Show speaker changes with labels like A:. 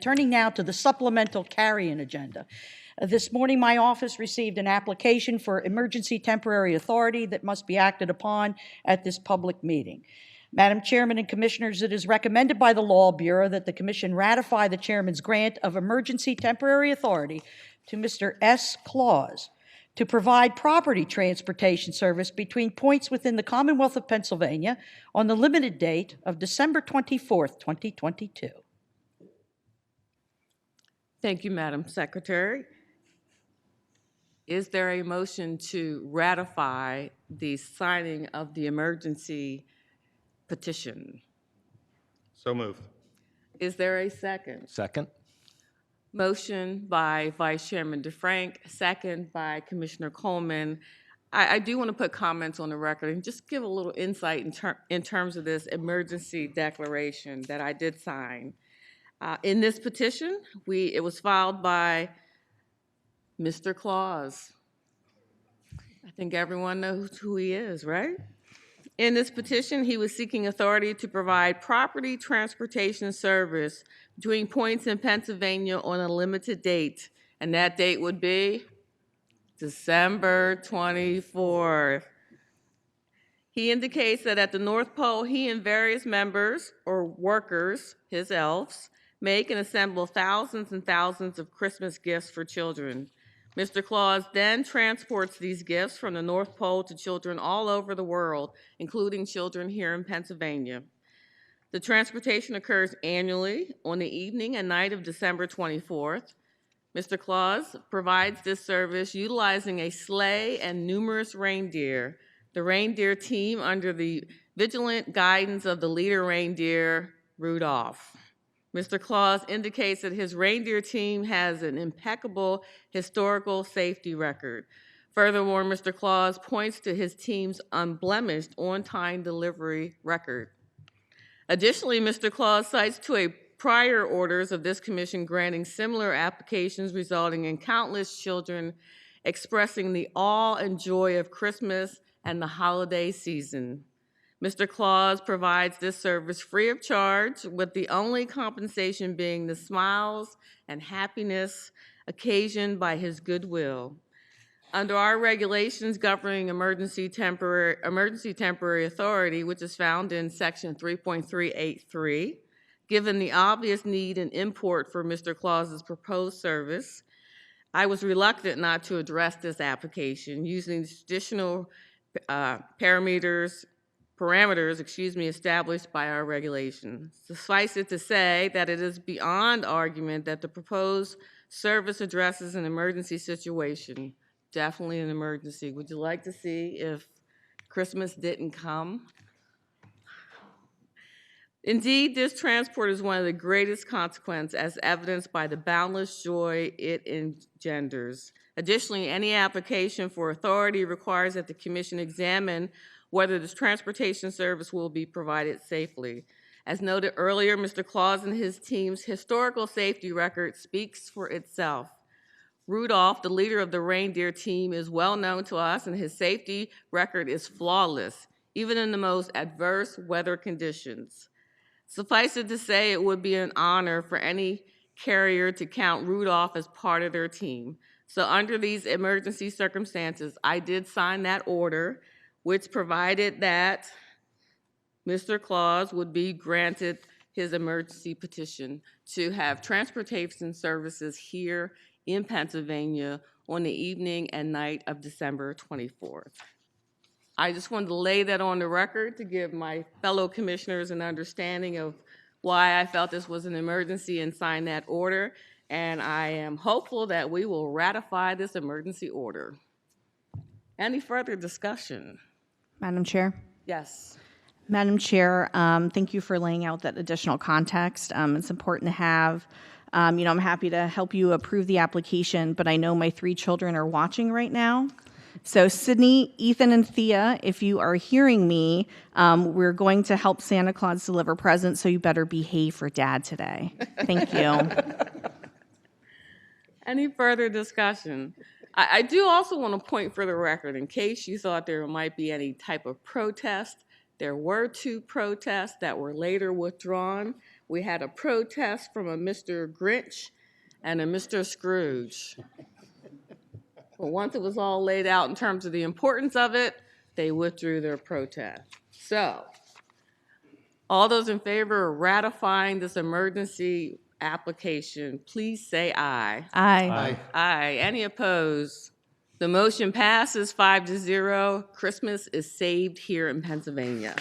A: Turning now to the supplemental carry-in agenda. This morning, my office received an application for emergency temporary authority that must be acted upon at this public meeting. Madam Chairman and Commissioners, it is recommended by the Law Bureau that the Commission ratify the Chairman's grant of emergency temporary authority to Mr. S. Claus to provide property transportation service between points within the Commonwealth of Pennsylvania on the limited date of December 24th, 2022.
B: Thank you, Madam Secretary. Is there a motion to ratify the signing of the emergency petition?
C: So moved.
B: Is there a second?
D: Second.
B: Motion by Vice Chairman DeFrank, second by Commissioner Coleman. I do want to put comments on the record and just give a little insight in terms of this emergency declaration that I did sign. In this petition, it was filed by Mr. Claus. I think everyone knows who he is, right? In this petition, he was seeking authority to provide property transportation service between points in Pennsylvania on a limited date, and that date would be December 24th. He indicates that at the North Pole, he and various members or workers, his elves, make and assemble thousands and thousands of Christmas gifts for children. Mr. Claus then transports these gifts from the North Pole to children all over the world, including children here in Pennsylvania. The transportation occurs annually on the evening and night of December 24th. Mr. Claus provides this service utilizing a sleigh and numerous reindeer. The reindeer team under the vigilant guidance of the leader reindeer, Rudolph. Mr. Claus indicates that his reindeer team has an impeccable historical safety record. Furthermore, Mr. Claus points to his team's unblemished on-time delivery record. Additionally, Mr. Claus cites two prior orders of this commission granting similar applications, resulting in countless children expressing the awe and joy of Christmas and the holiday season. Mr. Claus provides this service free of charge, with the only compensation being the smiles and happiness occasioned by his goodwill. Under our regulations governing emergency temporary authority, which is found in section 3.383, given the obvious need and import for Mr. Claus's proposed service, I was reluctant not to address this application using the traditional parameters established by our regulations. Suffice it to say that it is beyond argument that the proposed service addresses an emergency situation, definitely an emergency. Would you like to see if Christmas didn't come? Indeed, this transport is one of the greatest consequences, as evidenced by the boundless joy it engenders. Additionally, any application for authority requires that the Commission examine whether this transportation service will be provided safely. As noted earlier, Mr. Claus and his team's historical safety record speaks for itself. Rudolph, the leader of the reindeer team, is well known to us, and his safety record is flawless, even in the most adverse weather conditions. Suffice it to say, it would be an honor for any carrier to count Rudolph as part of their team. So under these emergency circumstances, I did sign that order, which provided that Mr. Claus would be granted his emergency petition to have transportation services here in Pennsylvania on the evening and night of December 24th. I just wanted to lay that on the record to give my fellow commissioners an understanding of why I felt this was an emergency and sign that order, and I am hopeful that we will ratify this emergency order. Any further discussion?
E: Madam Chair?
B: Yes.
E: Madam Chair, thank you for laying out that additional context. It's important to have. I'm happy to help you approve the application, but I know my 3 children are watching right now. So Sydney, Ethan, and Thea, if you are hearing me, we're going to help Santa Claus deliver presents, so you better behave for Dad today. Thank you.
B: Any further discussion? I do also want to point for the record, in case you thought there might be any type of protest, there were 2 protests that were later withdrawn. We had a protest from a Mr. Grinch and a Mr. Scrooge. But once it was all laid out in terms of the importance of it, they withdrew their protest. So, all those in favor of ratifying this emergency application, please say aye.
E: Aye.
B: Aye. Any opposed? The motion passes 5-0. Christmas is saved here in Pennsylvania.